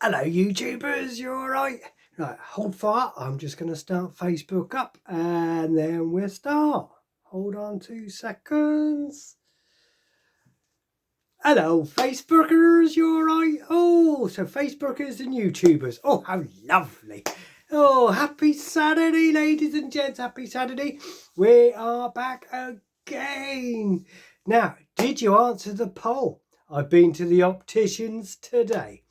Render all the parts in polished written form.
Hello YouTubers, you alright? Right, hold fire, I'm just going to start Facebook up and then we'll start. Hold on 2 seconds. Hello Facebookers, you alright? Oh, so Facebookers and YouTubers. Oh, how lovely. Oh, happy Saturday ladies and gents, happy Saturday. We are back again. Now, did you answer the poll? I've been to the opticians today.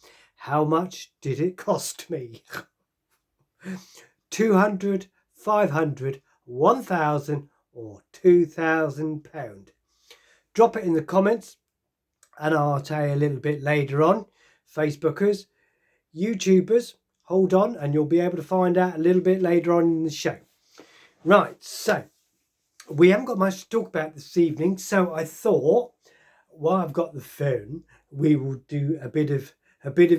How much did it cost me? 200, 500, 1,000 or £2,000? Drop it in the comments and I'll tell you a little bit later on. Facebookers, YouTubers, hold on and you'll be able to find out a little bit later on in the show. Right, so we haven't got much to talk about this evening, so I thought while I've got the phone, we will do a bit of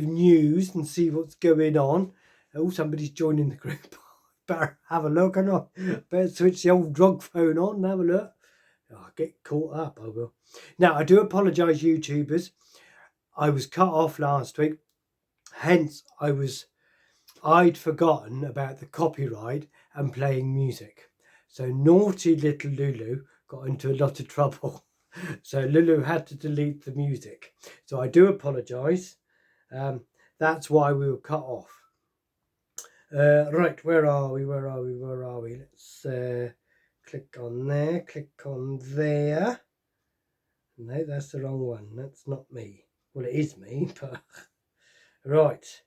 news and see what's going on. Oh, somebody's joining the group. Better have a look. I know. Better switch the old drug phone on and have a look. Oh, I'll get caught up, I will. Now, I do apologise, YouTubers. I was cut off last week. Hence, I'd forgotten about the copyright and playing music. So naughty little Lulu got into a lot of trouble. So Lulu had to delete the music. So I do apologise. That's why we were cut off. Right, where are we? Let's click on there, click on there. No, that's the wrong one. That's not me. Well, it is me, but right.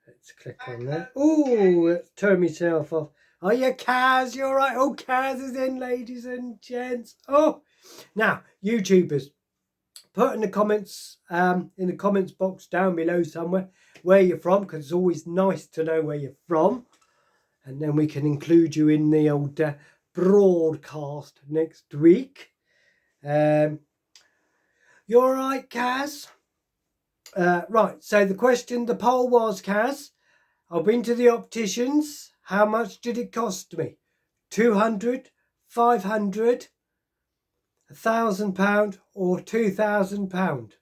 Let's click on that. Oh, let's turn myself off. Are you Kaz? You're right. Oh, Kaz is in, ladies and gents. Oh, now, YouTubers, put in the comments box down below somewhere where you're from, because it's always nice to know where you're from, and then we can include you in the old broadcast next week. You're all right, Kaz? Right, so the poll was, Kaz, I've been to the opticians. How much did it cost me? 200, 500, £1,000 or £2,000?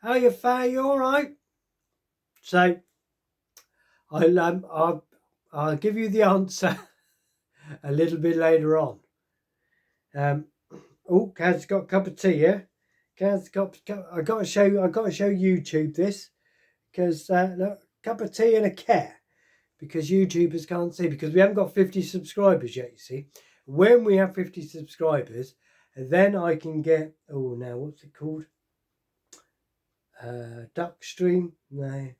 How you fare? You all right? So I'll give you the answer a little bit later on. Oh, Kaz's got a cup of tea, yeah. Kaz's got. I got to show YouTube this, because look, cup of tea and a cat, because YouTubers can't see, because we haven't got 50 subscribers yet. You see, when we have 50 subscribers, then I can get. Oh, now what's it called? Duck stream? No,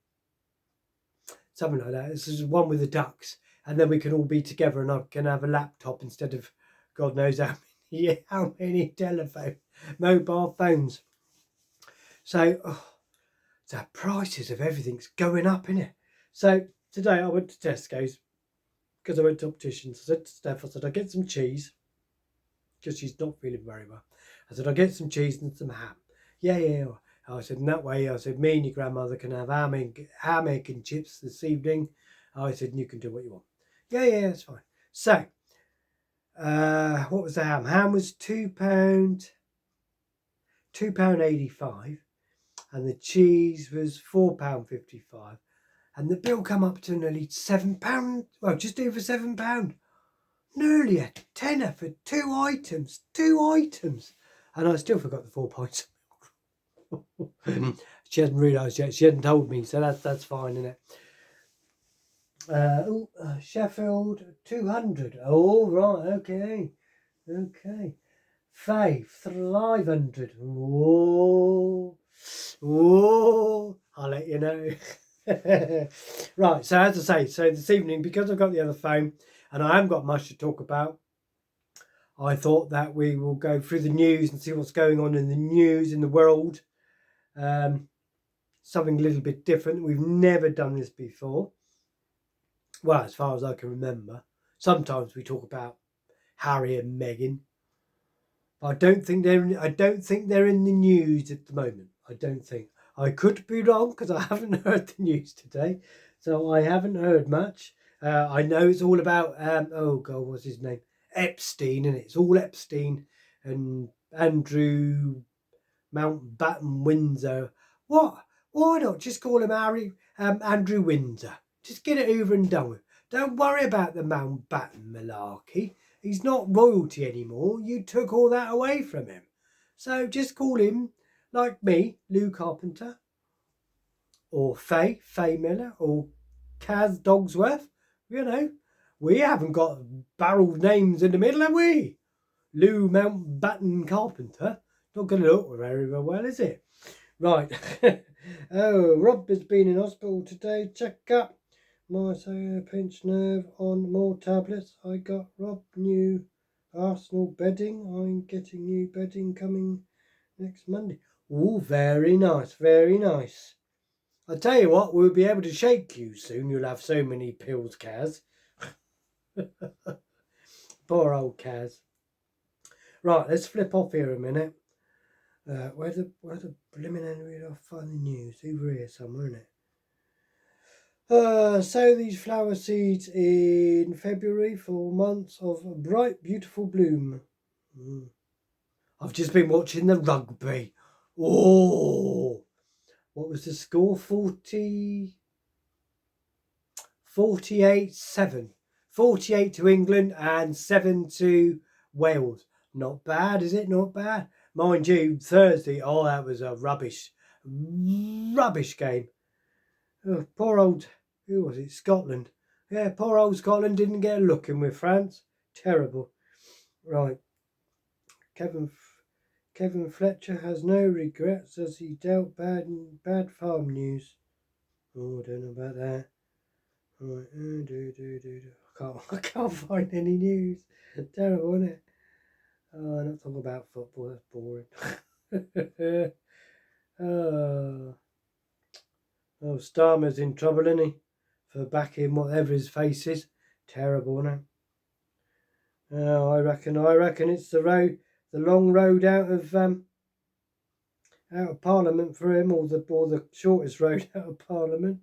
something like that. This is one with the ducks, and then we can all be together, and I can have a laptop instead of God knows how many mobile phones. So the prices of everything's going up, innit? So today I went to Tesco's because I went to opticians. I said to Steph, I said, I'll get some cheese because she's not feeling very well. I said, I'll get some cheese and some ham. Yeah. I said, in that way, I said, me and your grandmother can have ham, egg and chips this evening. I said, and you can do what you want. Yeah, that's fine. So, what was the ham? Ham was £2.85, and the cheese was £4.55, and the bill come up to nearly £7. Well, just over £7. Nearly a tenner for two items, and I still forgot the 4 pints. She hasn't realised yet. She hadn't told me, so that's fine, isn't it? Sheffield 200. Oh, right, okay. Faith 500. Whoa, I'll let you know. Right, so as I say, so this evening, because I've got the other phone and I haven't got much to talk about, I thought that we will go through the news and see what's going on in the news in the world. Something a little bit different. We've never done this before. Well, as far as I can remember. Sometimes we talk about Harry and Meghan. I don't think they're in the news at the moment. I don't think. I could be wrong because I haven't heard the news today, so I haven't heard much. I know it's all about oh God, what's his name? Epstein, and it's all Epstein and Andrew Mountbatten Windsor. What Why not just call him Andrew Windsor? Just get it over and done with. Don't worry about the Mountbatten malarkey. He's not royalty anymore. You took all that away from him. So just call him, like me, Lou Carpenter, or Faye Miller, or Kaz Dogsworth. You know, we haven't got barrel names in the middle, have we? Lou Mountbatten Carpenter. Not going to look very well, is it? Right. Oh, Rob has been in hospital today. Check up. My pinched nerve on more tablets. I got Rob new Arsenal bedding. I'm getting new bedding coming next Monday. Oh, very nice, very nice. I tell you what, we'll be able to shake you soon. You'll have so many pills, Kaz. Poor old Kaz. Right, let's flip off here a minute. Where's the preliminary of funny news? Over here somewhere, isn't it? Sow these flower seeds in February for months of bright, beautiful bloom. I've just been watching the rugby. Oh, what was the score? 48-7. 48 to England and 7 to Wales. Not bad, is it? Not bad. Mind you, Thursday, that was a rubbish game. Oh, poor old, who was it? Scotland. Yeah, poor old Scotland didn't get a look in with France. Terrible. Right. Kevin Fletcher has no regrets as he dealt bad farm news. Oh, I don't know about that. Right. I can't find any news. Terrible, isn't it? Oh, I'm not talking about football. That's boring. Starmer's in trouble, isn't he? For backing whatever his face is. Terrible, isn't it? I reckon it's the long road out of Parliament for him, or the shortest road out of Parliament.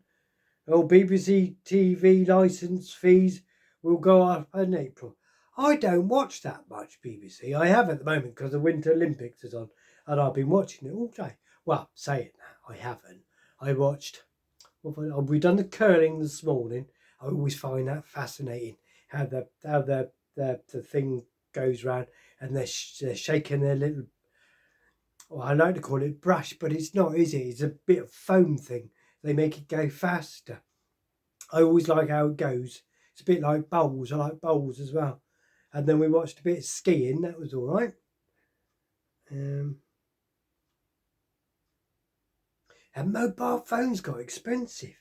BBC TV licence fees will go up in April. I don't watch that much BBC. I have at the moment because the Winter Olympics is on, and I've been watching it all day. Well, saying that, I haven't. I watched. We've done the curling this morning. I always find that fascinating. How the thing goes round and they're shaking their little. Well, I like to call it brush, but it's not, is it? It's a bit of foam thing. They make it go faster. I always like how it goes. It's a bit like bowls. I like bowls as well. And then we watched a bit of skiing. That was all right. And mobile phones got expensive.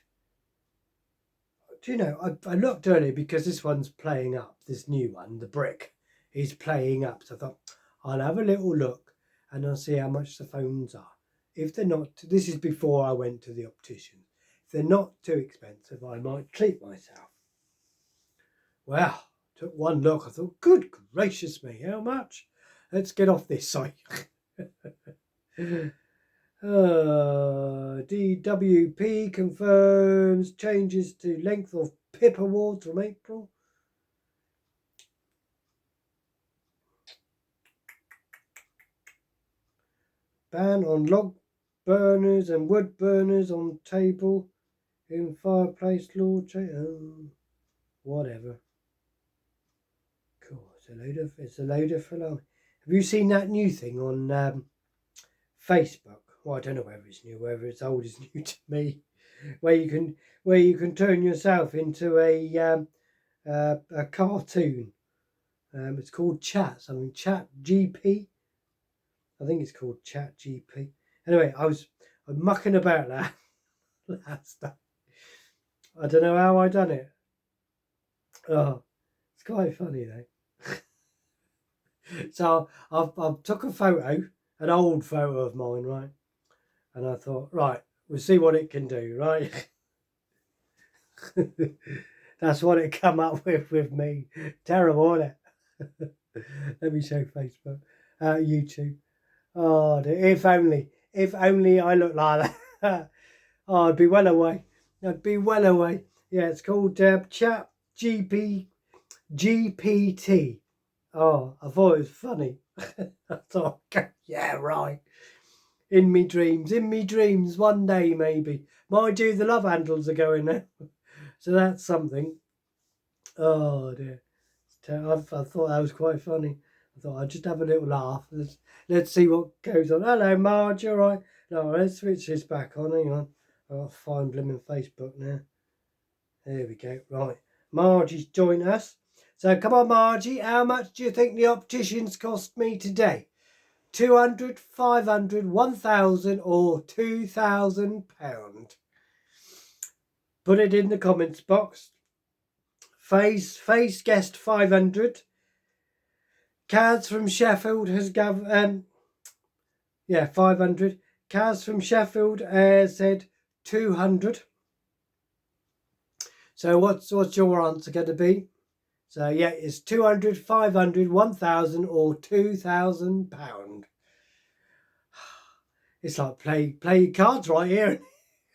Do you know, I looked earlier because this one's playing up. This new one, the brick, is playing up. So I thought, I'll have a little look and I'll see how much the phones are. If they're not, this is before I went to the optician. If they're not too expensive, I might treat myself. Well, took one look. I thought, good gracious me, how much? Let's get off this site. DWP confirms changes to length of PIP awards from April. Ban on log burners and wood burners on table in fireplace law change. Whatever. Cool. It's a load of philosophy. Have you seen that new thing on Facebook? Well, I don't know whether it's new, whether it's old is new to me. Where you can turn yourself into a cartoon. It's called Chat GP. I think it's called Chat GP. Anyway, I'm mucking about that last time. I don't know how I done it. Oh, it's quite funny though. So I've took a photo, an old photo of mine, right? And I thought, right, we'll see what it can do, right? That's what it come up with me. Terrible, isn't it? Let me show Facebook, YouTube. Oh, if only I looked like that. Oh, I'd be well away. Yeah, it's called Chat GPT. Oh, I thought it was funny. I thought, yeah, right. In me dreams, one day maybe. Mind you, the love handles are going now. So that's something. Oh dear. I thought that was quite funny. I thought I'd just have a little laugh. Let's see what goes on. Hello, Marge, you all right? No, let's switch this back on. Hang on. I've got to find blimmin' Facebook now. There we go. Right. Margie's joined us. So come on, Margie. How much do you think the opticians cost me today? 200, 500, 1,000 or £2,000? Put it in the comments box. Faye's guessed 500. Kaz from Sheffield has given 500. Kaz from Sheffield said 200. So what's your answer going to be? So yeah, it's 200, 500, 1,000 or £2,000. It's like play your cards right here.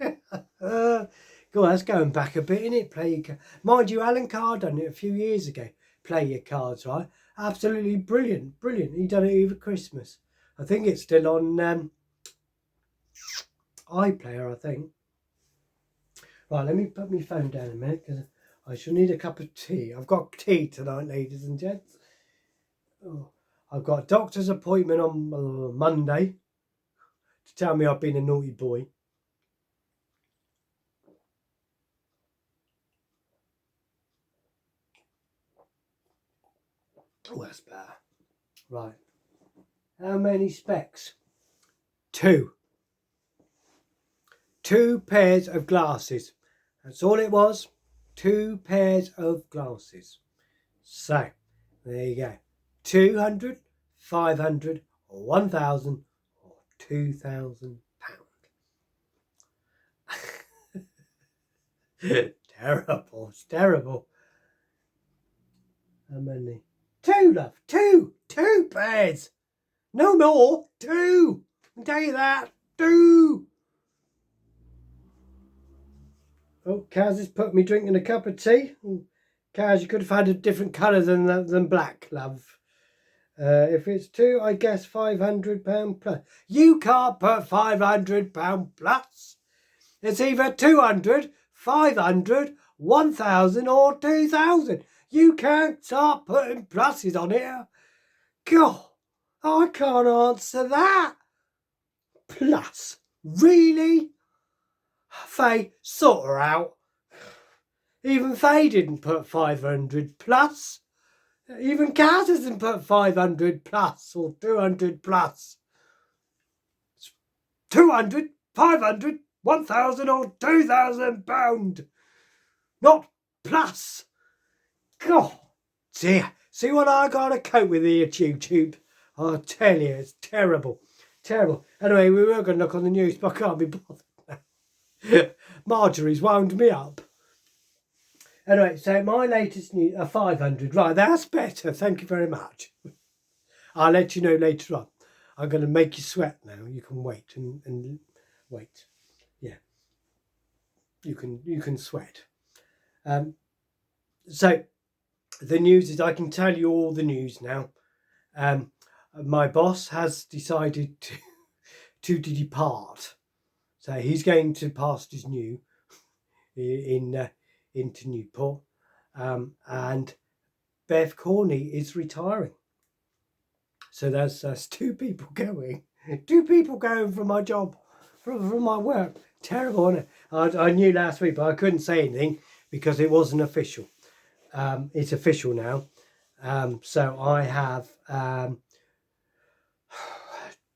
God, that's going back a bit, isn't it? Play your cards. Mind you, Alan Carr done it a few years ago. Play your cards, right? Absolutely brilliant. He done it over Christmas. I think it's still on iPlayer, I think. Right, let me put my phone down a minute because I shall need a cup of tea. I've got tea tonight, ladies and gents. Oh, I've got a doctor's appointment on Monday to tell me I've been a naughty boy. Oh, that's better. Right. How many specs? 2. 2 pairs of glasses. That's all it was. 2 pairs of glasses. So, there you go. 200, 500, or 1,000 or £2,000. Terrible. It's terrible. How many? 2, love. 2. 2 pairs. No more. 2. I'll tell you that. 2. Oh, Kaz has put me drinking a cup of tea. Kaz, you could have had a different colour than black, love. If it's 2, I guess £500 plus. You can't put £500 plus. It's either 200, 500, 1,000 or 2,000. You can't start putting pluses on it. God, I can't answer that. Plus, really? Faye, sort her out. Even Faye didn't put 500 plus. Even Kaz hasn't put 500 plus or 200 plus. 200, 500, 1,000 or £2,000. Not plus. God, dear. See what I got to cope with here, YouTube. I tell you, it's terrible. Terrible. Anyway, we were going to look on the news, but I can't be bothered now. Marjorie's wound me up. Anyway, so my latest news, 500. Right, that's better. Thank you very much. I'll let you know later on. I'm going to make you sweat now. You can wait and wait. Yeah. You can sweat. So the news is, I can tell you all the news now. My boss has decided to depart. So he's going to Pastors New into Newport. And Bev Corney is retiring. So that's 2 people going. 2 people going from my job, from my work. Terrible, isn't it? I knew last week, but I couldn't say anything because it wasn't official. It's official now. So I have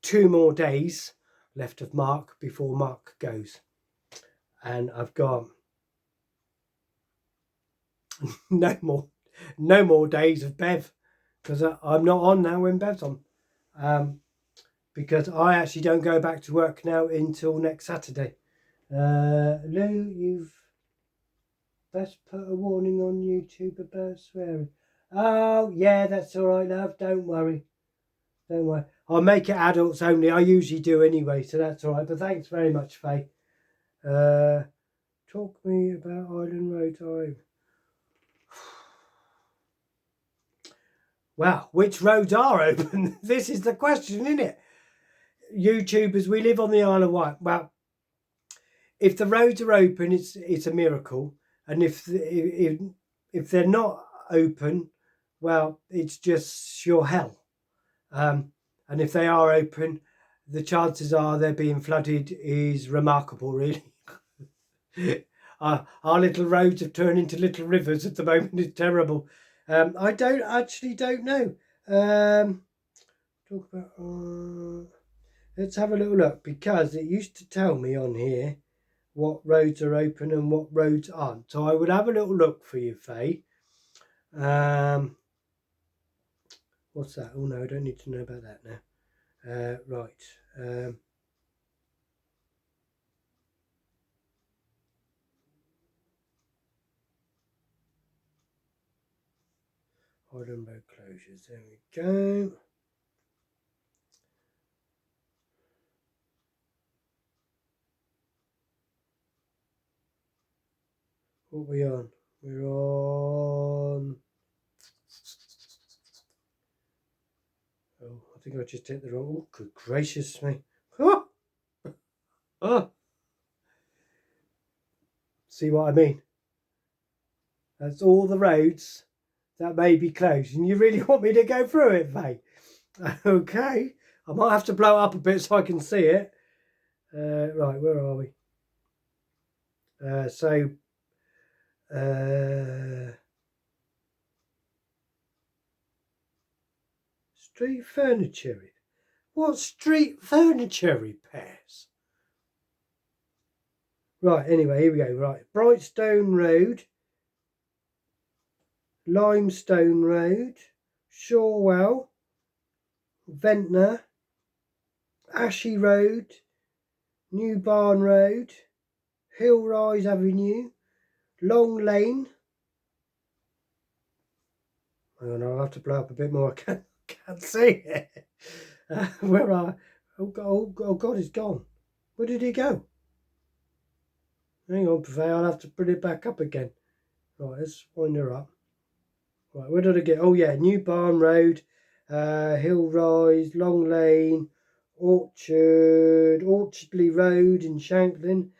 2 more days left of Mark before Mark goes. And I've got no more days of Bev, because I'm not on now when Bev's on. Because I actually don't go back to work now until next Saturday. Lou, you've best put a warning on YouTube about swearing. Oh, yeah, that's all right, love. Don't worry. I'll make it adults only. I usually do anyway, so that's all right. But thanks very much, Faye. Talk me about Island Road Drive. Well, which roads are open? This is the question, isn't it? YouTubers, we live on the Isle of Wight. Well, if the roads are open, it's a miracle, and if they're not open, well, it's just your hell. And if they are open, the chances are they're being flooded is remarkable, really. Our little roads have turned into little rivers at the moment. It's terrible. I don't know. Talk about. Let's have a little look, because it used to tell me on here what roads are open and what roads aren't. So I would have a little look for you, Faye. What's that? Oh no, I don't need to know about that now. Right. Island road closures. There we go. What are we on? We're on. Oh, I think I just hit the wrong. Oh, good gracious me! Oh, oh. See what I mean? That's all the roads that may be closed, and you really want me to go through it, Faye? Okay, I might have to blow it up a bit so I can see it. Right, where are we? Street furniture. What street furniture repairs? Right, anyway, here we go. Right, Brightstone Road, Limestone Road, Shorewell, Ventnor, Ashy Road, New Barn Road, Hillrise Avenue, Long Lane. Hang on, I'll have to blow up a bit more. I can't see it. Where are? Oh God, it's gone. Where did he go? Hang on, Buffet, I'll have to put it back up again. Right, let's wind her up. Right, where did I get? Oh yeah, New Barn Road, Hillrise, Long Lane, Orchardley Road in Shanklin,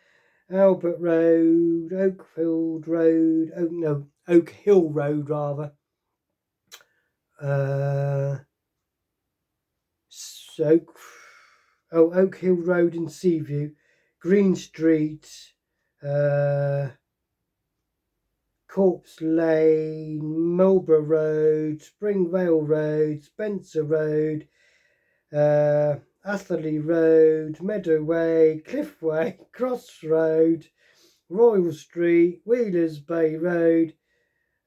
Albert Road, Oakfield Road, Oak Hill Road rather. Oak Hill Road in Seaview, Green Street, Corpse Lane, Marlborough Road, Springvale Road, Spencer Road, Atherley Road, Meadow Way, Cliff Way, Cross Road, Royal Street, Wheelers Bay Road,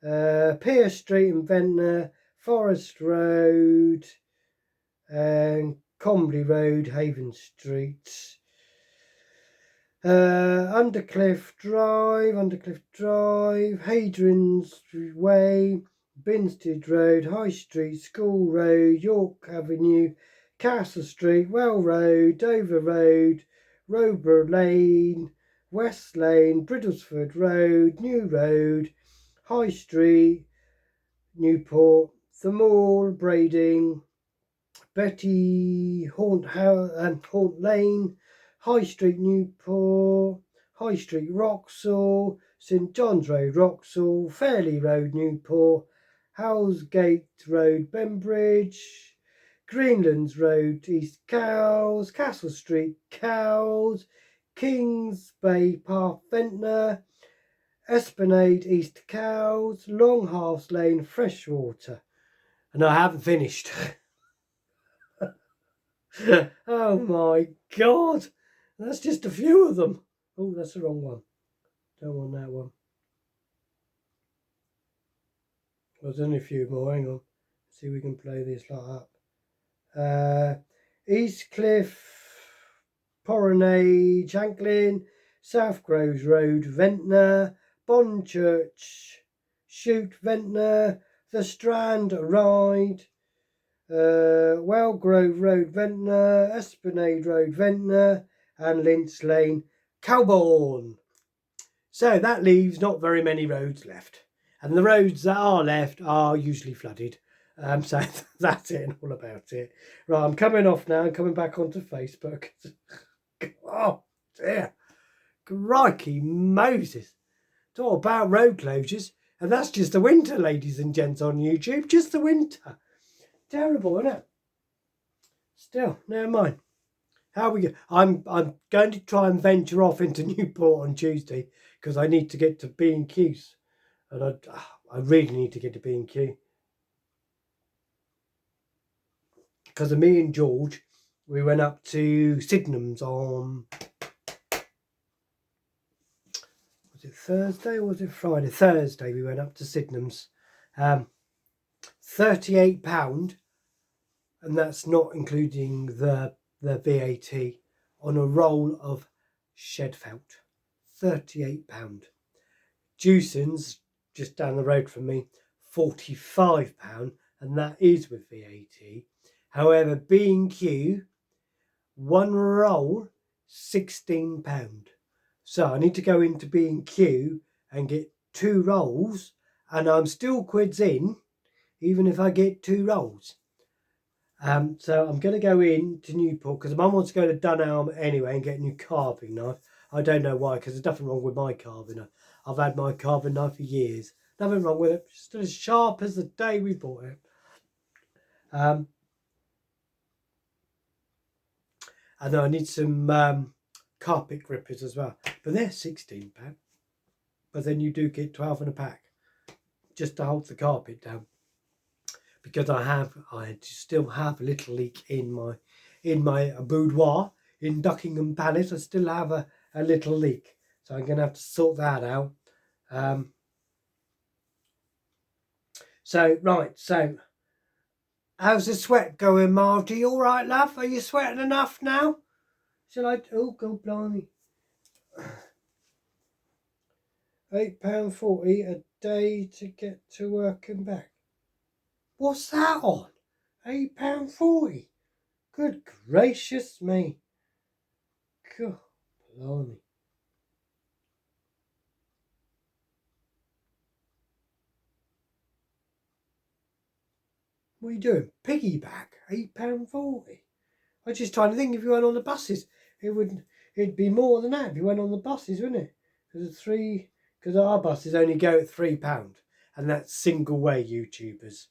Pierce Street in Ventnor, Forest Road, and Combley Road, Haven Street. Undercliff Drive, Hadrian's Way, Binstead Road, High Street, School Road, York Avenue, Castle Street, Well Road, Dover Road, Rober Lane, West Lane, Bridlesford Road, New Road, High Street, Newport, The Mall, Brading, Betty Haunt Lane, High Street Newport, High Street Wroxall, St John's Road Wroxall, Fairley Road Newport, Howsgate Road Bembridge, Greenlands Road East Cowes, Castle Street Cowes, Kings Bay Park Ventnor, Esplanade East Cowes, Longhalse Lane Freshwater. And I haven't finished. Oh my God, that's just a few of them. Oh, that's the wrong one. Don't want that one. Well, there's only a few more. Hang on. See if we can play this lot up. Eastcliff, Poronage, Shanklin, South Groves Road, Ventnor, Bonchurch, Shoot, Ventnor, The Strand, Ryde, Wellgrove Road, Ventnor, Esplanade Road, Ventnor, and Lynch Lane, Calbourne. So that leaves not very many roads left. And the roads that are left are usually flooded. So that's it and all about it. Right, I'm coming off now and coming back onto Facebook. Oh dear, crikey Moses! Talk about road closures, and that's just the winter, ladies and gents on YouTube. Just the winter. Terrible, isn't it? Still, never mind. How we go? I'm going to try and venture off into Newport on Tuesday because I need to get to B&Q's, and I really need to get to B&Q because of me and George. We went up to Sydenham's on, was it Thursday or was it Friday? Thursday we went up to Sydenham's. £38, and that's not including the VAT, on a roll of shed felt. £38. Jewson's, just down the road from me, £45, and that is with VAT. However, B&Q, one roll, £16. So I need to go into B&Q and get 2 rolls, and I'm still quids in, even if I get 2 rolls. So I'm going to go in to Newport because Mum wants to go to Dunelm anyway and get a new carving knife. I don't know why, because there's nothing wrong with my carving knife. I've had my carving knife for years. Nothing wrong with it. Still as sharp as the day we bought it. And then I need some carpet grippers as well. But they're £16. But then you do get 12 in a pack just to hold the carpet down. Because I still have a little leak in my boudoir in Buckingham Palace. I still have a little leak, so I'm going to have to sort that out. So how's the sweat going, Marty? All right, love? Are you sweating enough now? Shall I? Oh, God blimey! £8.40 a day to get to work and back. What's that on? £8.40. Good gracious me. God blimey. What are you doing? Piggyback? £8.40. I was just trying to think, if you went on the buses, it'd be more than that if you went on the buses, wouldn't it? Because our buses only go at £3, and that's single way YouTubers.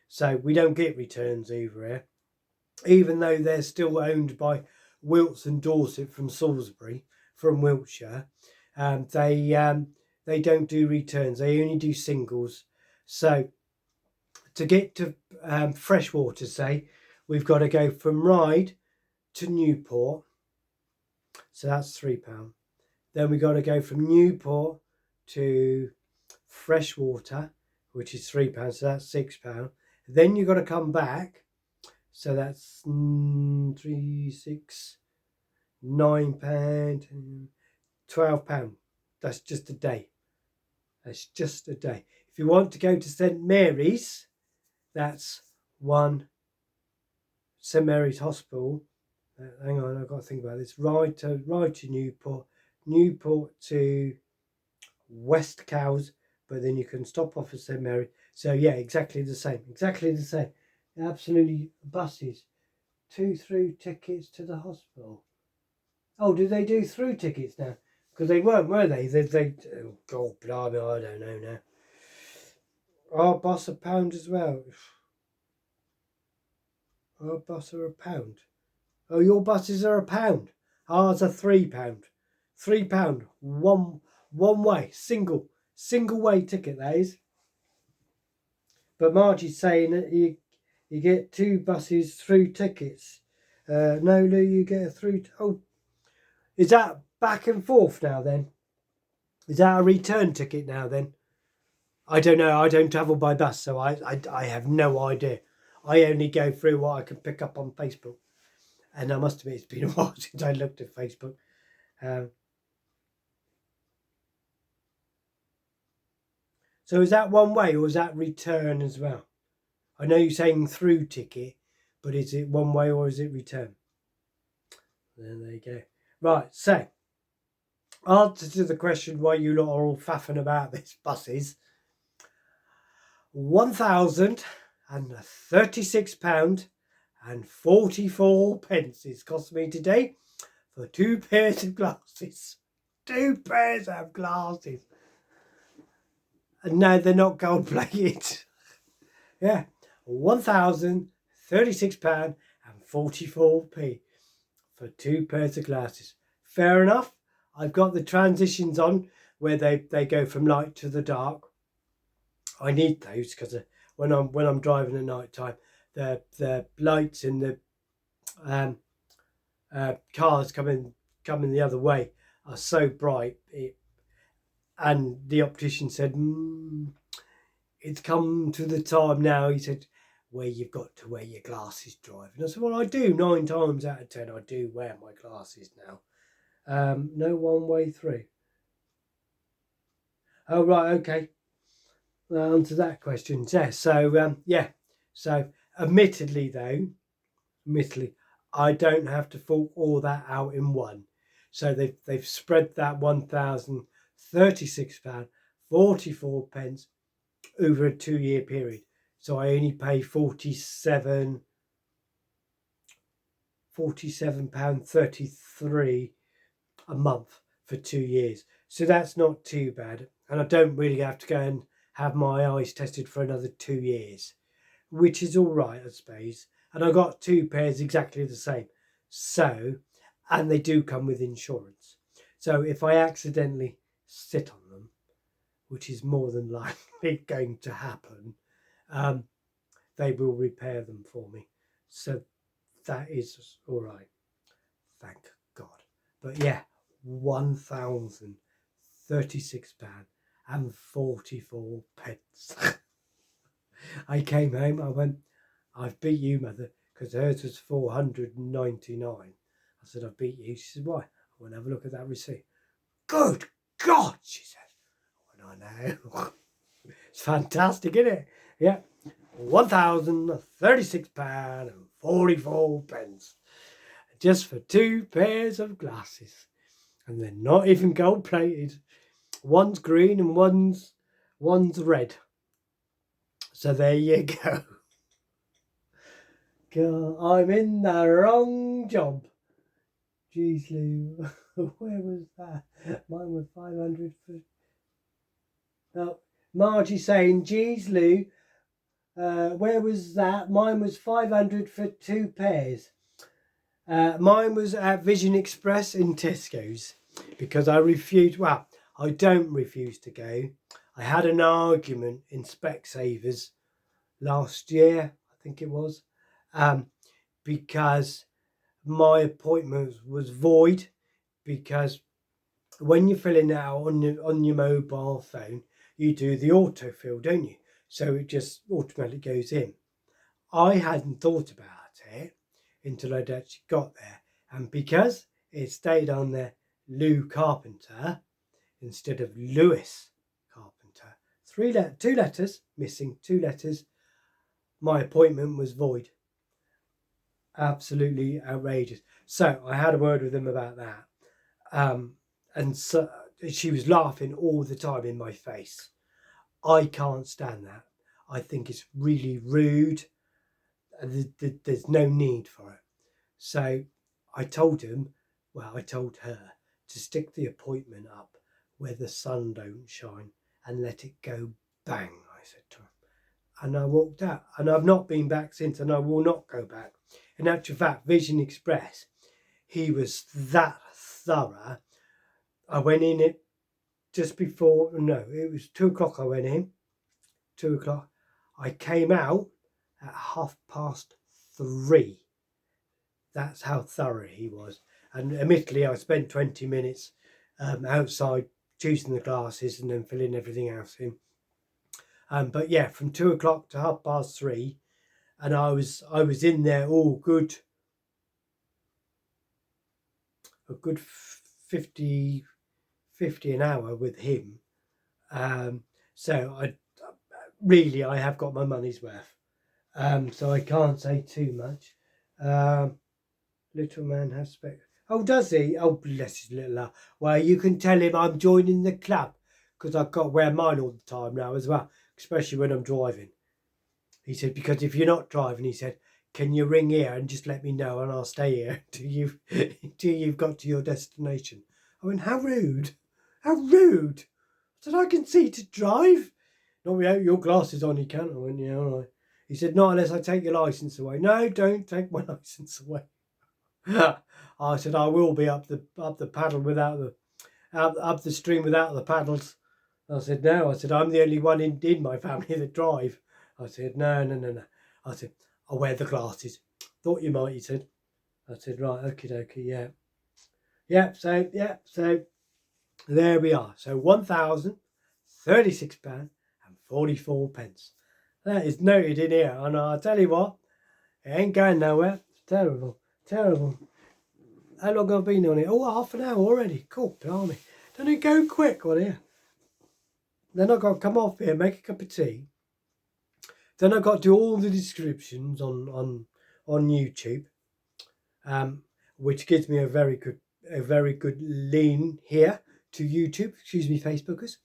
So we don't get returns over here, even though they're still owned by Wilts and Dorset from Salisbury, from Wiltshire. They don't do returns. They only do singles. So to get to Freshwater, say, we've got to go from Ryde to Newport. So that's £3. Then we've got to go from Newport to Freshwater, which is £3. So that's £6. Then you've got to come back. So that's £3, £6, £9, £12. That's just a day. That's just a day. If you want to go to St Mary's, that's one St Mary's Hospital. Hang on, I've got to think about this. Ride to Newport to West Cowes, but then you can stop off at St Mary. So yeah, exactly the same. Absolutely, buses. 2 through tickets to the hospital. Oh, do they do through tickets now? Because they weren't, were they? Oh, God, blimey, I don't know now. Our bus £1 as well. Our bus are £1. Oh, your buses are £1. Ours are £3. £3. One way, single way ticket, that is. But Margie's saying that you get 2 buses through tickets. No, Lou, you get a through. Oh, is that back and forth now then? Is that a return ticket now then? I don't know. I don't travel by bus, so I have no idea. I only go through what I can pick up on Facebook. And I must admit, it's been a while since I looked at Facebook. So is that one way or is that return as well? I know you're saying through ticket, but is it one way or is it return? There you go. Right, so answer to the question why you lot are all faffing about this buses. £1,000 and £36 and 44 pence it's cost me today for 2 pairs of glasses. 2 pairs of glasses. And no, they're not gold plated. Yeah, £1,036 and 44p for 2 pairs of glasses. Fair enough. I've got the transitions on where they go from light to the dark. I need those because when I'm driving at night time, the lights in the cars coming the other way are so bright. And the optician said, it's come to the time now, he said, where you've got to wear your glasses driving. I said, well, I do. 9 times out of 10 I do wear my glasses now. No one way through. Oh, right, okay. On to that question. Yeah, so admittedly, I don't have to fork all that out in one. So they've spread that £1,036 44 pence over a 2-year period. So I only pay £47.33 a month for 2 years. So that's not too bad. And I don't really have to go and have my eyes tested for another 2 years, which is all right, I suppose. And I got 2 pairs exactly the same. So, and they do come with insurance. So if I accidentally sit on them, which is more than likely going to happen, they will repair them for me. So that is all right. Thank God. But yeah, £1,036 and 44 pence. I came home, I went, I've beat you, mother, because hers was 499. I said, I've beat you. She said, why? I went, have a look at that receipt. Good God, she said. I know. It's fantastic, isn't it? Yeah. £1,036 and 44 pence. Just for 2 pairs of glasses. And they're not even gold plated. One's green and one's red. So there you go. God, I'm in the wrong job. Jeez, Lou. Where was that? Mine was 500 for... No, Margie saying, geez, Lou, where was that? Mine was 500 for 2 pairs. Mine was at Vision Express in Tesco's because I refused. Well, I don't refuse to go. I had an argument in Specsavers last year, I think it was, because my appointment was void, because when you're filling out on your mobile phone, you do the autofill, don't you? So it just automatically goes in. I hadn't thought about it until I'd actually got there. And because it stayed on there Lou Carpenter instead of Lewis Carpenter, 2 letters, missing 2 letters, my appointment was void. Absolutely outrageous. So I had a word with them about that. And so she was laughing all the time in my face. I can't stand that. I think it's really rude. There's no need for it. So I told her to stick the appointment up where the sun don't shine and let it go bang, I said to her. And I walked out. And I've not been back since, and I will not go back. In actual fact, Vision Express, he was that thorough. I went in it just before, no, it was 2 o'clock I went in, 2 o'clock. I came out at 3:30. That's how thorough he was. And admittedly, I spent 20 minutes outside choosing the glasses and then filling everything else in. But yeah, from 2 o'clock to 3:30, and I was in there all good, a good 50 an hour with him. So I have got my money's worth. So I can't say too much. Little man has spec. Oh, does he? Oh, bless his little heart. Well, you can tell him I'm joining the club because I've got to wear mine all the time now as well, especially when I'm driving. He said, because if you're not driving, he said, can you ring here and just let me know and I'll stay here till you've got to your destination. I went, how rude. How rude. I said, I can see to drive. Not without your glasses on, you can't. I went, yeah, all right. He said, not unless I take your licence away. No, don't take my licence away. I said, I will be up the paddle without the up the stream without the paddles. I said, no. I said, I'm the only one in my family that drive. I said, no. I said, I'll wear the glasses. Thought you might, he said. I said, right, okie dokie, yeah. So there we are. So £1,036.44. That is noted in here. And I'll tell you what, it ain't going nowhere. It's terrible. How long have I been on it? Oh, half an hour already. Cool, blimey. Don't it go quick on here? Then I've got to come off here, make a cup of tea. Then I've got to do all the descriptions on YouTube, which gives me a very good lean here to YouTube. Excuse me, Facebookers.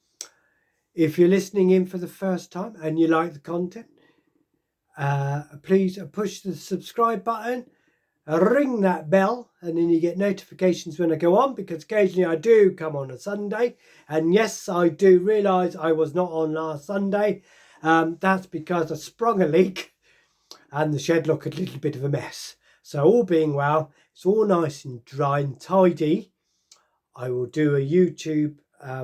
If you're listening in for the first time and you like the content, please push the subscribe button, ring that bell, and then you get notifications when I go on, because occasionally I do come on a Sunday. And yes, I do realise I was not on last Sunday. That's because I sprung a leak and the shed looked a little bit of a mess. So all being well, it's all nice and dry and tidy. I will do a YouTube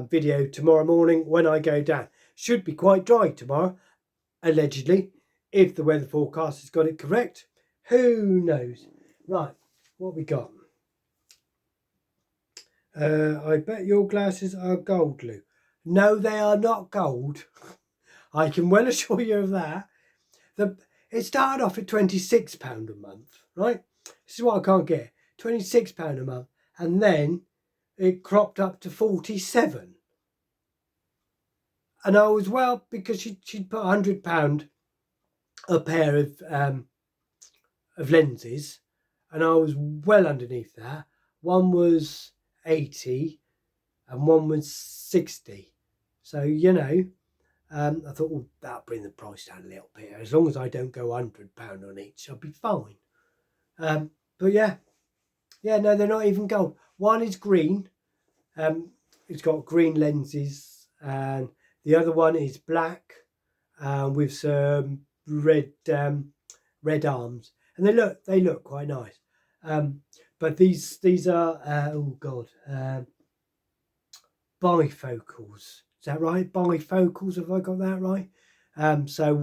video tomorrow morning when I go down. Should be quite dry tomorrow, allegedly, if the weather forecast has got it correct. Who knows? Right, what we got? I bet your glasses are gold, Lou. No, they are not gold. I can well assure you of that. It started off at £26 a month, right? This is what I can't get. £26 a month. And then it cropped up to 47. And I was, well, because she'd put £100 a pair of lenses, and I was well underneath that. One was 80 and one was 60. So, you know, I thought, well, that'll bring the price down a little bit. As long as I don't go £100 on each, I'll be fine. But yeah, no, they're not even gold. One is green. It's got green lenses, and the other one is black with some red arms, and they look quite nice. But these are bifocals. Is that right? Bifocals, have I got that right? So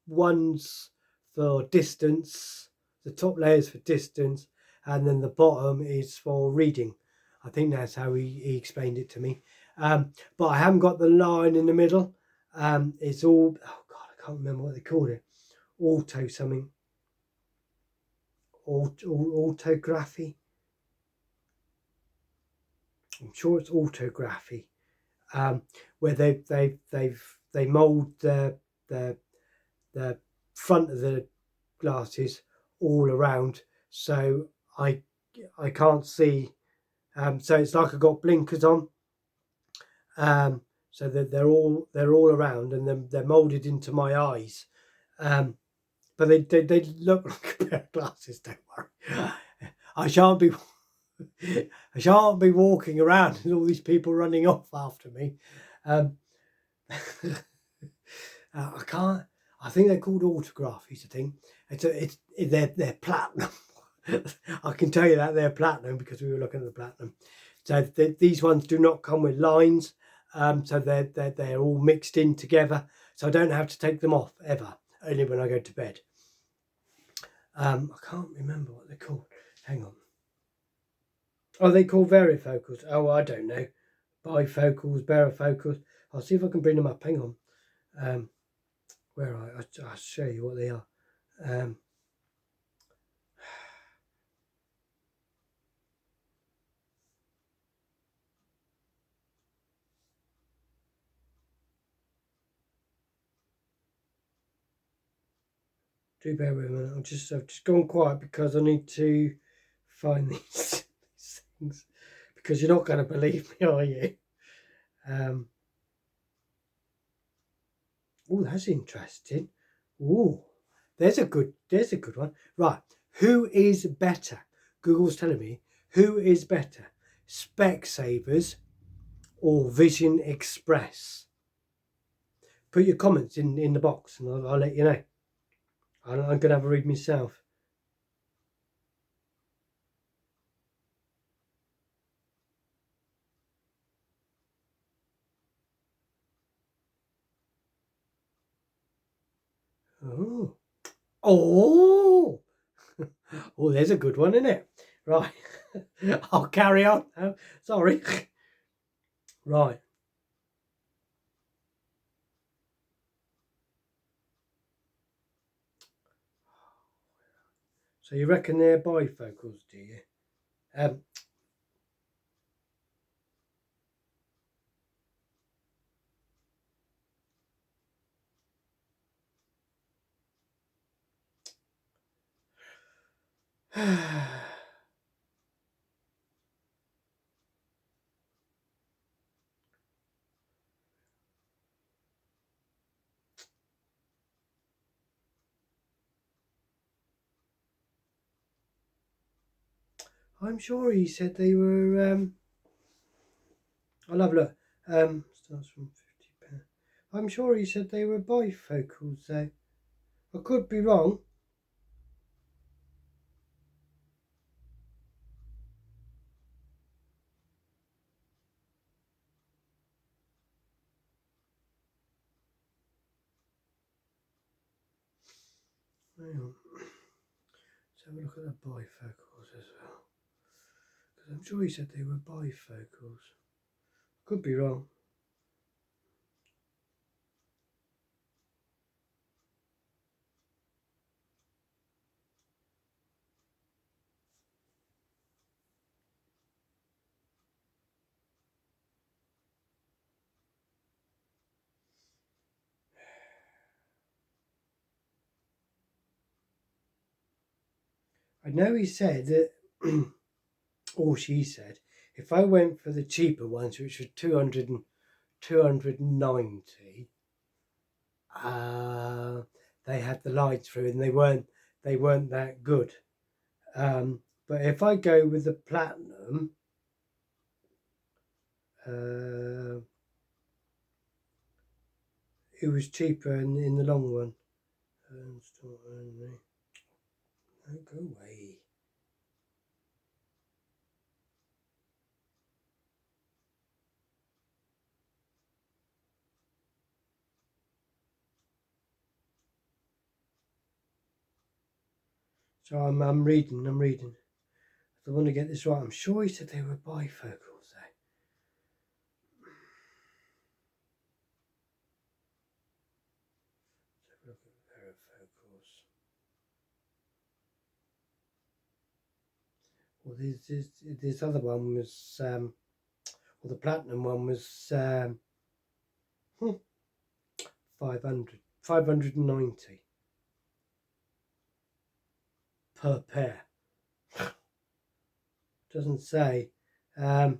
one's for distance, the top layer is for distance, and then the bottom is for reading. I think that's how he explained it to me. But I haven't got the line in the middle. It's all, oh God, I can't remember what they called it. Autography. I'm sure it's autography. Where they mould the front of the glasses all around, so I can't see. So it's like I've got blinkers on. So that they're all around, and then they're moulded into my eyes. But they look like a pair of glasses. Don't worry. I shan't be walking around and all these people running off after me. I can't. I think they're called autographies. I think they're platinum. I can tell you that they're platinum because we were looking at the platinum. So these ones do not come with lines. So they're all mixed in together. So I don't have to take them off ever. Only when I go to bed. I can't remember what they're called. Hang on. Oh, they call varifocals. Oh, I don't know. Bifocals, barifocals. I'll see if I can bring them up. Hang on. Where I'll show you what they are. Do bear with me. I've just gone quiet because I need to find these things, because you're not going to believe me, are you? Oh, that's interesting. Oh, There's a good one. Right. Who is better? Google's telling me who is better, Specsavers or Vision Express? Put your comments in the box and I'll let you know. I'm going to have a read myself. Oh. Oh. Oh, there's a good one, isn't it? Right. I'll carry on. Oh, sorry. Right. So you reckon they're bifocals, do you? I'm sure he said they were. I'll have a look. Starts from £50. I'm sure he said they were bifocals though. I could be wrong. Hang on. Let's have a look at the bifocals as well. Because I'm sure he said they were bifocals. Could be wrong. I know he said that, or she said, if I went for the cheaper ones, which were 290, they had the lights through and they weren't that good. But if I go with the platinum, it was cheaper in the long run. No, go away. So I'm reading. I want to get this right. I'm sure he said they were bifocals though. Let's have a look at varifocals. Well, this other one was, well, the platinum one was 590 per pair. Doesn't say. Anyway,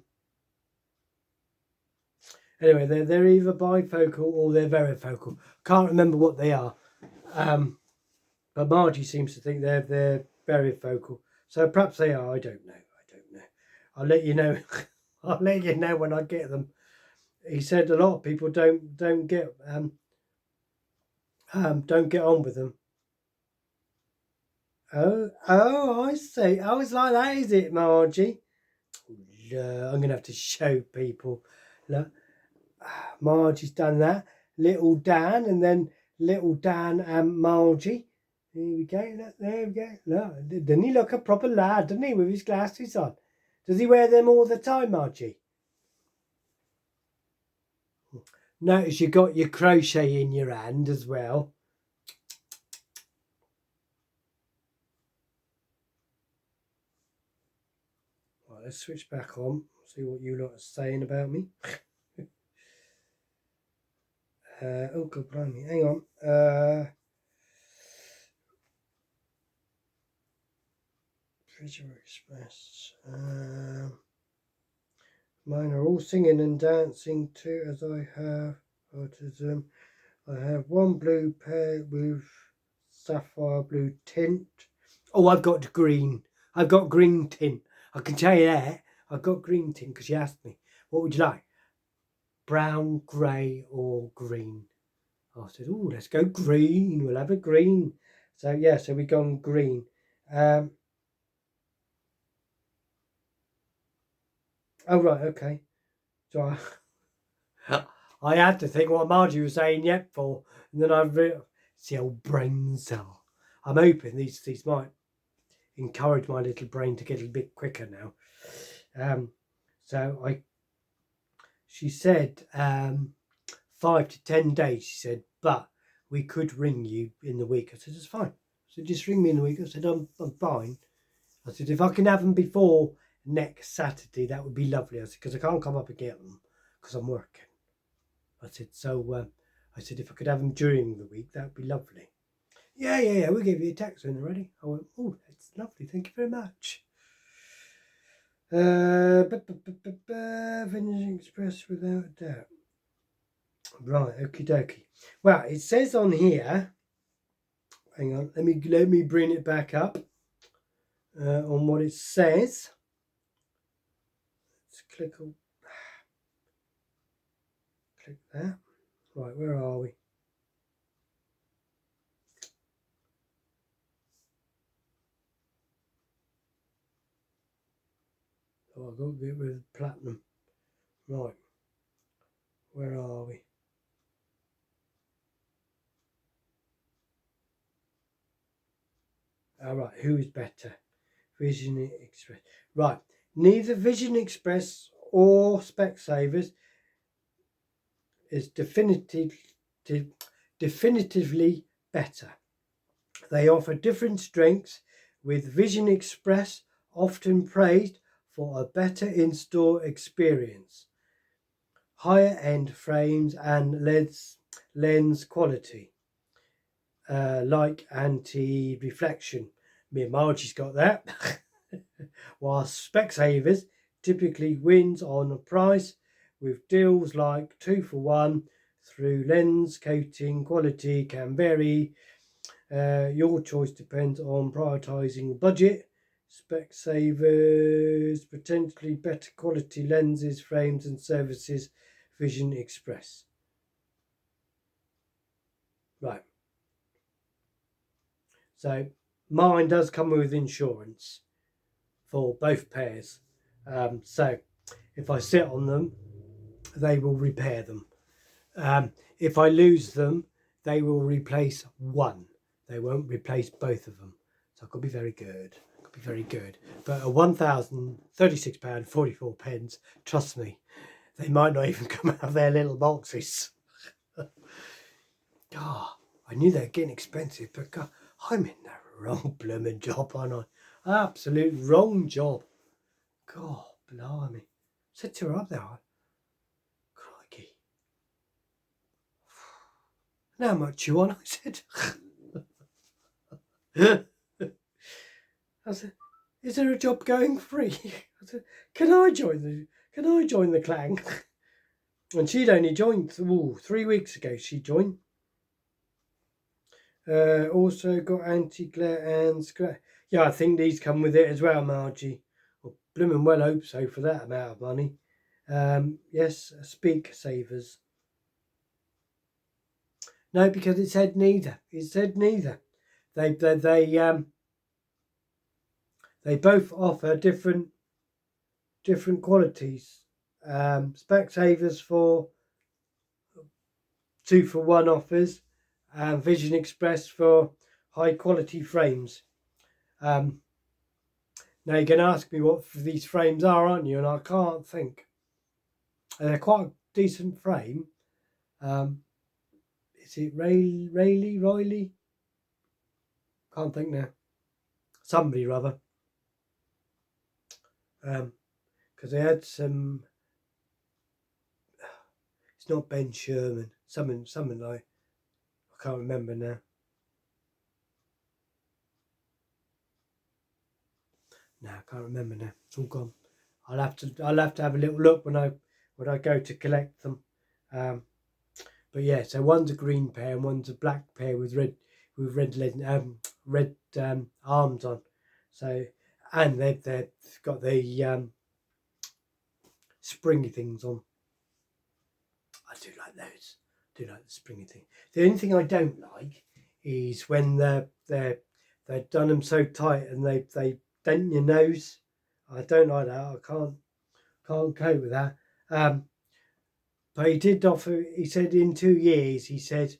they're either bifocal or they're varifocal. Can't remember what they are. But Margie seems to think they're varifocal. So perhaps they are. I don't know. I'll let you know. I'll let you know when I get them. He said a lot of people don't get on with them. Oh, I see. Oh, it's like that, is it, Margie? I'm gonna have to show people. Look, Margie's done that. Little Dan, and then little Dan and Margie. There we go. Look, there we go. Look, doesn't he look a proper lad, doesn't he, with his glasses on? Does he wear them all the time, Margie? Notice you got your crochet in your hand as well. Right, let's switch back on. See what you lot are saying about me. Oh, good blimey. Hang on. Treasure Express. Mine are all singing and dancing too, as I have autism. I have one blue pair with sapphire blue tint. Oh, I've got green. I've got green tint. I can tell you that. I've got green tint because she asked me, what would you like? Brown, grey or green? I said, oh, let's go green. We'll have a green. So, yeah, so we've gone green. Oh, right, okay. So I had to think what Margie was saying yep for. And then I realised, it's the old brain cell. I'm hoping these might encourage my little brain to get a bit quicker now. She said 5 to 10 days, she said, but we could ring you in the week. I said, it's fine. So just ring me in the week. I said, I'm fine. I said, if I can have them before next Saturday, that would be lovely. I said, because I can't come up and get them because I'm working. I said, so I said, if I could have them during the week, that would be lovely. Yeah, we'll give you a text when they're ready. I went, oh, that's lovely. Thank you very much. Finishing Express without a doubt. Right, okie dokie. Well, it says on here, hang on, let me bring it back up on what it says. Let's click that. Right, where are we? Oh, I've got to get rid of platinum. Right, where are we? All right, who is better? Vision Express. Right, neither Vision Express or Specsavers is definitively better. They offer different strengths, with Vision Express often praised for a better in-store experience, higher end frames and lens quality, like anti-reflection. Me and Margie's got that. While Specsavers typically wins on price with deals like 2 for 1 through lens coating quality can vary. Your choice depends on prioritising budget. Specsavers, potentially better quality lenses, frames and services. Vision Express. Right. So mine does come with insurance for both pairs. So if I sit on them, they will repair them. If I lose them, they will replace one. They won't replace both of them. So it could be very good. But at £1,036.44, trust me, they might not even come out of their little boxes. God, I knew they were getting expensive, but God, I'm in the wrong blooming job, aren't I? Absolute wrong job. God, blimey. Said to her up there, crikey. And how much you want? I said. I said, is there a job going free? I said, can I join the clan? And she'd only joined 3 weeks ago. She joined. Also got anti-glare and scratch. Yeah, I think these come with it as well, Margie. Well, blooming well hope so for that amount of money. Yes, Specsavers. No, because it said neither. They both offer different qualities. Specsavers for 2 for 1 offers, and Vision Express for high quality frames. Now you're going to ask me what these frames are, aren't you? And I can't think. They're quite a decent frame. Is it Riley? Can't think now. Somebody rather. Because they had some. It's not Ben Sherman. Something like. I can't remember now. No, I can't remember now. It's all gone. I'll have to have a little look when I go to collect them. But yeah, so one's a green pair and one's a black pair with with red arms on. So, and they've got the springy things on. I do like those. I do like the springy thing. The only thing I don't like is when they've done them so tight and they dent your nose. I don't like that. I can't cope with that. But he did offer. He said in 2 years. He said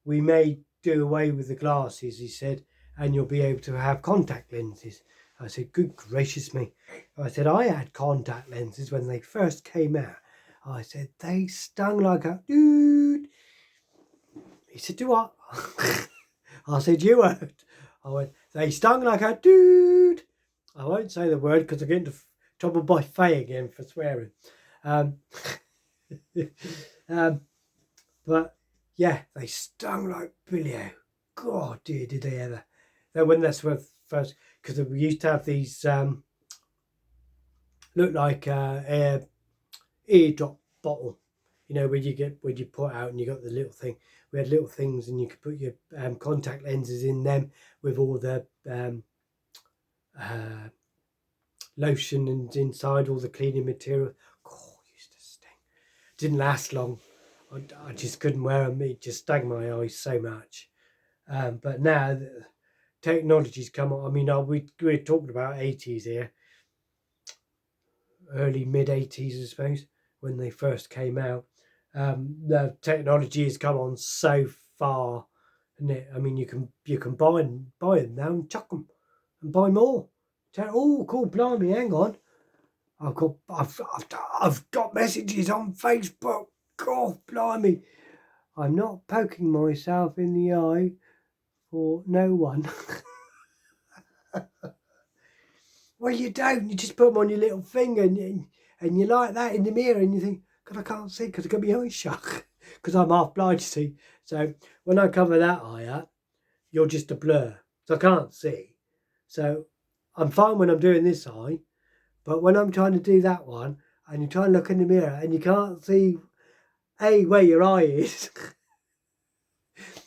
we may do away with the glasses. He said, and you'll be able to have contact lenses. I said, good gracious me. I said, I had contact lenses when they first came out. I said, they stung like a dude. He said, do what? I said, you heard. I went, they stung like a dude. I won't say the word because I get into trouble by Faye again for swearing. But yeah, they stung like Billio. God, dear, did they ever. Then when that's first, because we used to have these look like eardrop bottle, you know, when you put out and you got the little thing. We had little things and you could put your contact lenses in them with all the lotion and inside all the cleaning material. God, used to sting. Didn't last long. I just couldn't wear them. It just stung my eyes so much. But now the technology's come on. I mean, we're talking about 80s here, early mid 80s, I suppose, when they first came out. The technology has come on so far, isn't it? I mean, you can buy them now and chuck them and buy more. Oh, cool, blimey, hang on. I've got messages on Facebook. God, blimey. I'm not poking myself in the eye for no one. Well, you don't. You just put them on your little finger and you like that in the mirror and you think, God, I can't see because I've got my eyes shut because I'm half blind, you see. So when I cover that eye up, you're just a blur. So I can't see. So I'm fine when I'm doing this eye, but when I'm trying to do that one and you try and look in the mirror and you can't see A, where your eye is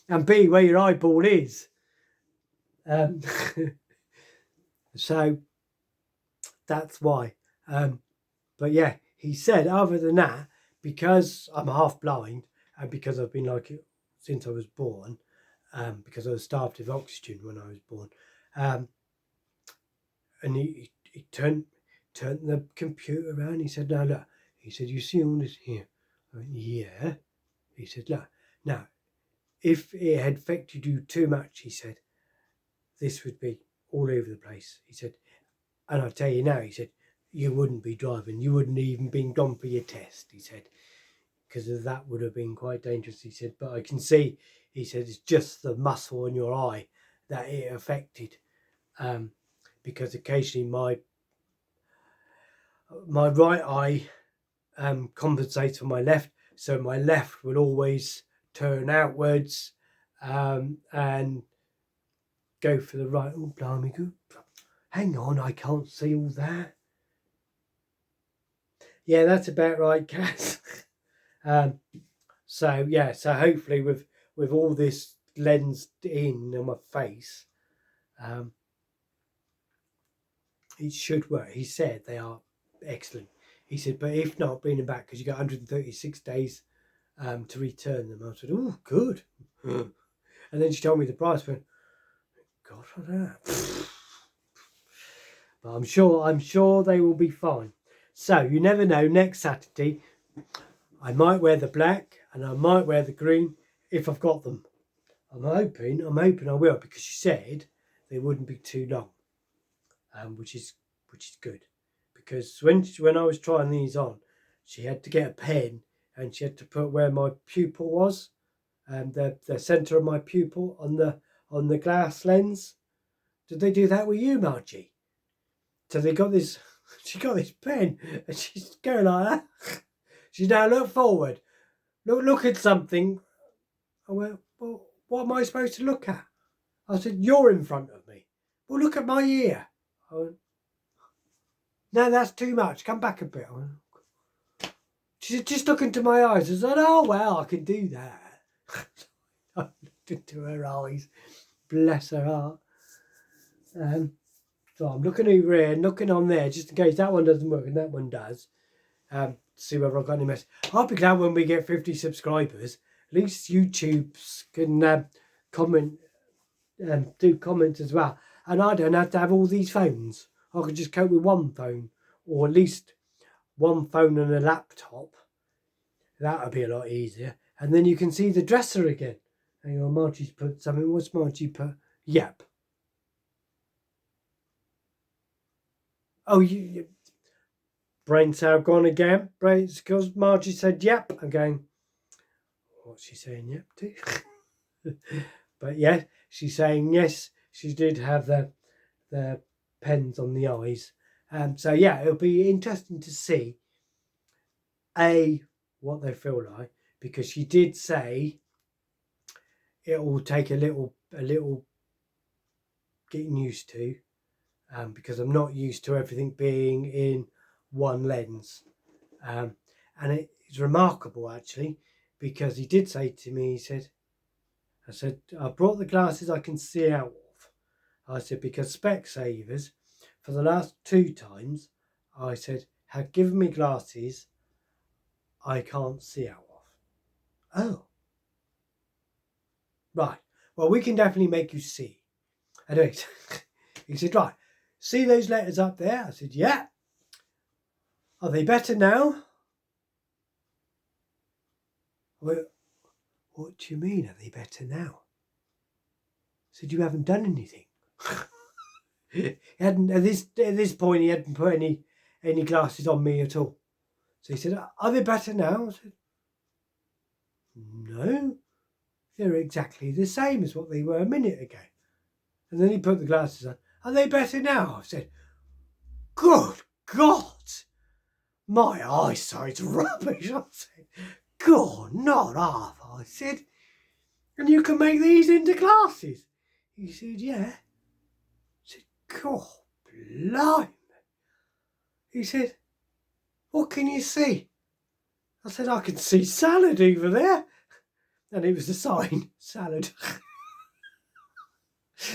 and B, where your eyeball is. So that's why. But yeah, he said other than that, because I'm half blind and because I've been like it since I was born, because I was starved of oxygen when I was born, and he turned the computer around. He said, "No, look." He said, "You see all this here?" I went, "Yeah." He said, "Look, now, if it had affected you too much," he said, "this would be all over the place." He said, "And I tell you now," he said, "you wouldn't be driving. You wouldn't even been gone for your test," he said, "because that would have been quite dangerous." He said, "But I can see," he said, "it's just the muscle in your eye that it affected, because occasionally my right eye compensates for my left, so my left will always turn outwards and go for the right." Oh, blimey, good. Hang on, I can't see all that. Yeah, that's about right, Cass. So yeah, so hopefully with all this lensed in on my face, it should work. He said they are excellent. He said, but if not, bring them back because you got 136 days to return them. I said, oh, good. And then she told me the price. Went, God, for that. But I'm sure they will be fine. So you never know. Next Saturday, I might wear the black and I might wear the green if I've got them. I'm hoping I will, because she said they wouldn't be too long, which is good, because when I was trying these on, she had to get a pen and she had to put where my pupil was, the centre of my pupil on the glass lens. Did they do that with you, Margie? So they got this. She got this pen and she's going like that. She's now look forward, look at something. I went, well, what am I supposed to look at? I said, you're in front of me. Well, look at my ear. I went, no, that's too much. Come back a bit. I went, she said, just look into my eyes. I said, oh, well, I can do that. I looked into her eyes. Bless her heart. So I'm looking over here and looking on there just in case that one doesn't work and that one does. See whether I've got any mess. I'll be glad when we get 50 subscribers. At least YouTube can comment and do comments as well. And I don't have to have all these phones. I could just cope with one phone, or at least one phone and a laptop. That would be a lot easier. And then you can see the dresser again. Hang on, Margie's put something. What's Margie put? Yep. Oh, you brain cell gone again. Brains, because Margie said yep. I'm going, what's she saying yep to? But yeah, she's saying yes. She did have the pens on the eyes. So yeah, it'll be interesting to see what they feel like, because she did say it will take a little getting used to, because I'm not used to everything being in one lens. And it's remarkable actually, because he did say to me, I said, I brought the glasses I can see out of. I said, because Specsavers, for the last 2 times, I said, have given me glasses I can't see out of. Oh. Right. Well, we can definitely make you see. Anyway, he said, right, see those letters up there? I said, yeah. Are they better now? Well, what do you mean, are they better now? I said, you haven't done anything. He hadn't, at this point, he hadn't put any glasses on me at all. So he said, are they better now? I said, no, they're exactly the same as what they were a minute ago. And then he put the glasses on. Are they better now? I said, good God, my eyesight's rubbish. I said, God, not half. I said, and you can make these into glasses? He said, yeah. I said, God, blimey. He said, what can you see? I said, I can see salad over there. And it was the sign, salad.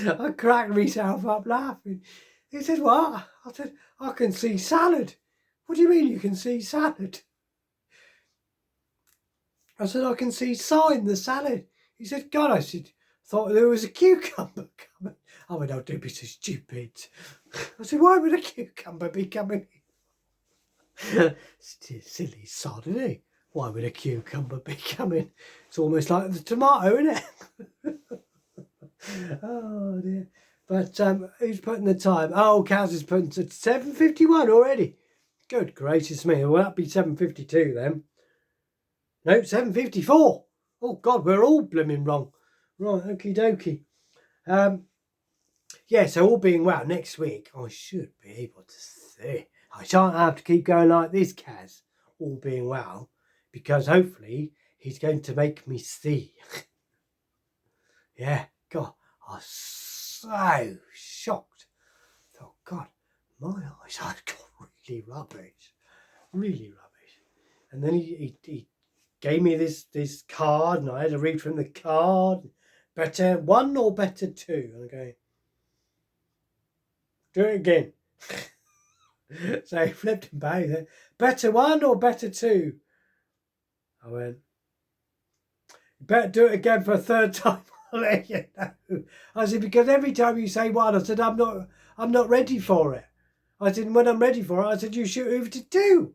I cracked myself up laughing. He said, what? I said, I can see salad. What do you mean you can see salad? I said, I can see sign, the salad. He said, God, I said, thought there was a cucumber coming. I went, oh, don't be so stupid. I said, why would a cucumber be coming? Silly sod, isn't he? Why would a cucumber be coming? It's almost like the tomato, isn't it? Oh dear. But who's putting the time? Oh, Kaz is putting to 7:51 already. Good gracious me. Well, that'd be 7:52 then. No, 7:54. Oh God, we're all blooming wrong. Right, okie dokie. Yeah, so all being well, next week I should be able to see. I shan't have to keep going like this, Kaz. All being well, because hopefully he's going to make me see. Yeah, God, I was so shocked. Oh God, my eyes had got really rubbish. Really rubbish. And then he gave me this card, and I had to read from the card. Better 1 or better 2? And I'm going, do it again. So he flipped him back there. Better 1 or better 2? I went, you better do it again for a 3rd time. I'll let you know. I said, because every time you say 1, I said, I'm not ready for it. I said, when I'm ready for it, I said, you shoot over to 2.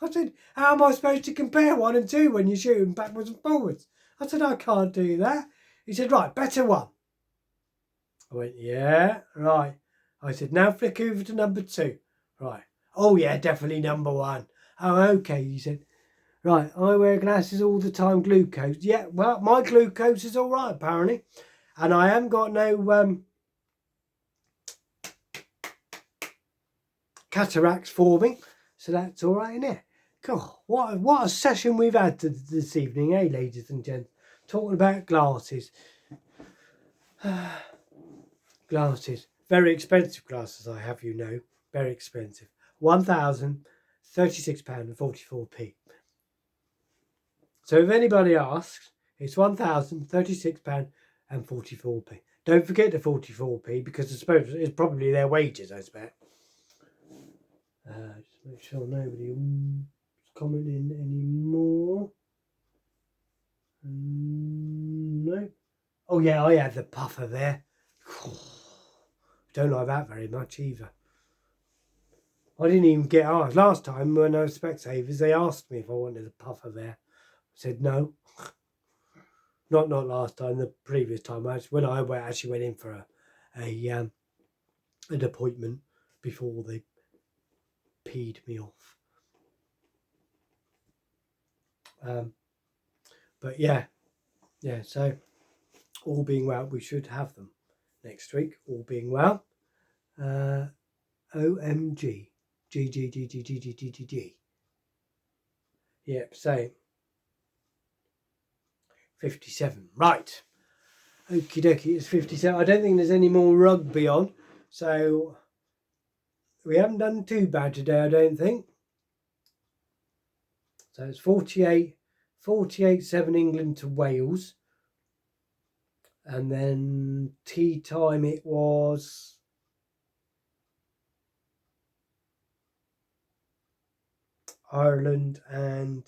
I said, how am I supposed to compare 1 and 2 when you're shooting backwards and forwards? I said, I can't do that. He said, right, better 1. I went, yeah, right. I said, now flick over to number 2. Right. Oh, yeah, definitely number 1. Oh, okay, he said. Right, I wear glasses all the time, glucose. Yeah, well, my glucose is all right, apparently. And I haven't got no cataracts forming, so that's all right, isn't it? God, what a session we've had this evening, eh, ladies and gents? Talking about glasses. Glasses. Very expensive glasses, I have you know. Very expensive. £1,036.44p. So if anybody asks, it's £1,036.44p. Don't forget the 44p, because I suppose it's probably their wages, I expect. Just make sure nobody commenting anymore. No. Oh yeah, I had the puffer there. Don't like that very much either. I didn't even get asked. Last time when I was Specsavers, they asked me if I wanted a puffer there. I said no. Not last time, the previous time. When I actually went in for an appointment before they peed me off. But yeah, so all being well, we should have them next week, all being well. OMG. G. Yep, so 57. Right. Okie dokie, it's 57. I don't think there's any more rugby on, so we haven't done too bad today, I don't think. So it's 48-7 England to Wales. And then tea time it was Ireland and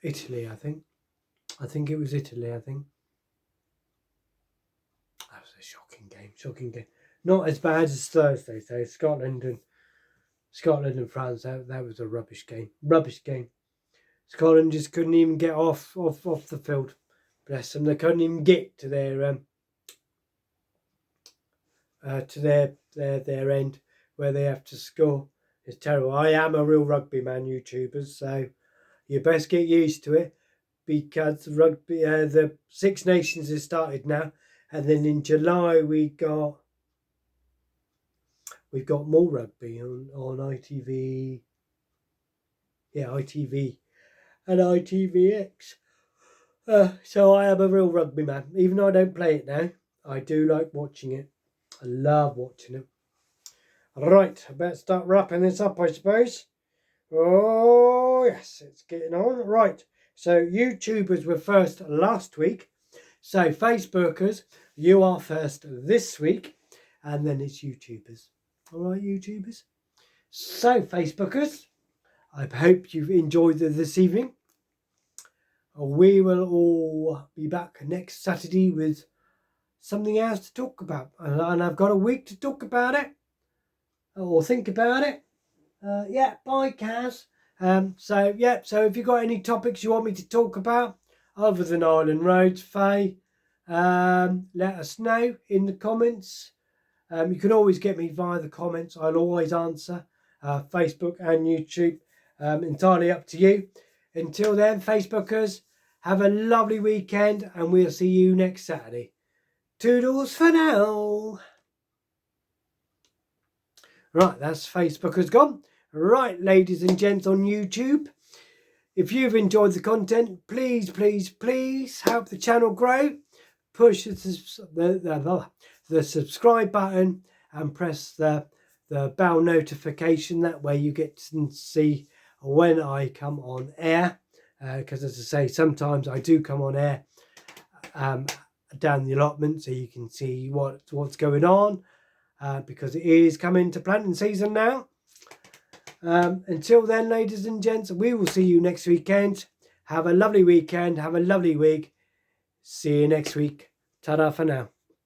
Italy, I think. I think it was Italy, I think. That was a shocking game. Not as bad as Thursday, so Scotland and France, that was a rubbish game. Scotland just couldn't even get off the field. Bless them. They couldn't even get to their end where they have to score. It's terrible. I am a real rugby man, YouTubers, so you best get used to it, because rugby, the Six Nations has started now, and then in July we've got more rugby on ITV. Yeah, ITV and ITVX. So I am a real rugby man. Even though I don't play it now, I do like watching it. I love watching it. Right, I better start wrapping this up, I suppose. Oh, yes, it's getting on. Right, so YouTubers were first last week. So Facebookers, you are first this week. And then it's YouTubers. All right, YouTubers. So Facebookers, I hope you've enjoyed this evening. We will all be back next Saturday with something else to talk about. And I've got a week to talk about it. Or think about it. Bye, Kaz. So if you've got any topics you want me to talk about other than Island Roads, Faye, let us know in the comments. You can always get me via the comments. I'll always answer. Facebook and YouTube. Entirely up to you. Until then, Facebookers, have a lovely weekend, and we'll see you next Saturday. Toodles for now. Right, that's Facebookers gone. Right, ladies and gents on YouTube, if you've enjoyed the content, please help the channel grow. Push the subscribe button and press the bell notification. That way you get to see when I come on air. Because as I say, sometimes I do come on air down the allotment, so you can see what's going on. Because it is coming to planting season now. Until then, ladies and gents, we will see you next weekend. Have a lovely weekend. Have a lovely week. See you next week. Ta-da for now.